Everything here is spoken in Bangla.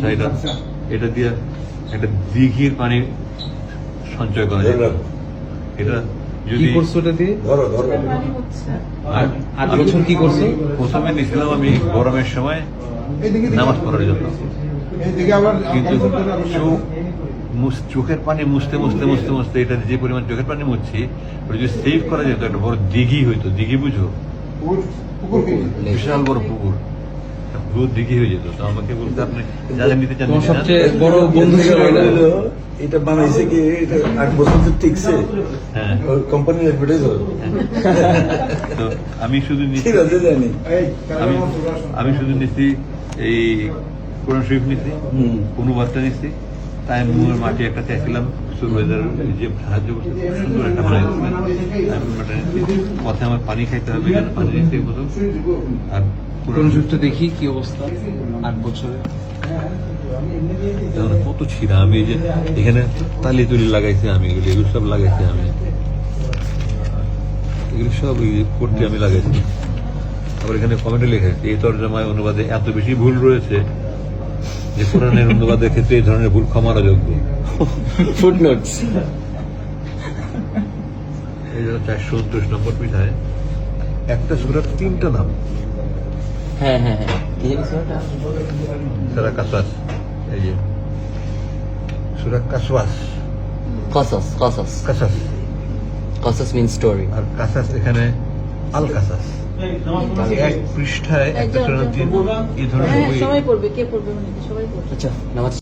আচ্ছা, এটা দিয়ে একটা দিঘির পানি সঞ্চয় করা যায়। এটা কি যদি করছো এটা দিয়ে? আর আর বছর কি করছো? প্রথমে নিয়েছিলাম আমি গরমের সময় নামাজ পড়ার জন্য, কিন্তু চোখের পানি মুছতে মুছতে মুছতে মুছতে এটা যে পরিমাণ চোখের পানি মুছছি, ওটা যদি সেভ করা যেত একটা বড় দিঘি হইতো। দিঘি বুঝো? বিশাল বড় পুকুর, পুরো দিঘি হয়ে যেত। তো আমাকে বলতে আপনি যাদের নিতে চান তোমার সবচেয়ে বড় বন্ধু ছিল এটা? এটা বানাইছে কি, এটা 8 বছর তো টিকছে। হ্যাঁ, কোম্পানির অ্যাডভার্টাইজ তো আমি শুধু নিচ্ছি, জানি। আমি শুধু নিচ্ছি এই কোরআন শরীফ নিচ্ছি, অনুবাদটা নিচ্ছি, তাইমুরের মাটি একটা চাইছিলাম, সুরবাইদার যে সাহায্য করছে, সুন্দর একটা বানাই পথে আমার পানি খাইতে হবে, এখানে পানি নিচ্ছি প্রথম। আর কোন যুগটা দেখি কি অবস্থা 8 বছরে। কত ছিঁড়া, আমি এই যে এখানে তালি তুলি লাগাইছি, আমি এগুলো সব লাগাইছি, আমি এগুলো সব করতে আমি লাগাইছি। আবার এখানে কমেন্টে লেখেছি এই তর্জমায় অনুবাদে এত বেশি ভুল রয়েছে যে কোরআনের অনুবাদের ক্ষেত্রে এই ধরনের ভুল ক্ষমার যোগ্য। ফুটনোটস। এই জন্য 429 নম্বর পৃষ্ঠায় একটা সূরার 3টা নাম। হ্যাঁ হ্যাঁ হ্যাঁ, কি জানি সূরাটা? সূরা কাসাস, এই যে সূরা কাসওয়াস, Qasas, Qasas. কাসাস, Qasas means story. আর কাসাস এখানে আল কাসাস। এক পৃষ্ঠায় একটা সূরা এই ধরনের বই সবাই পড়বে, কে পড়বে মানে সবাই পড়বে। আচ্ছা, নামাজ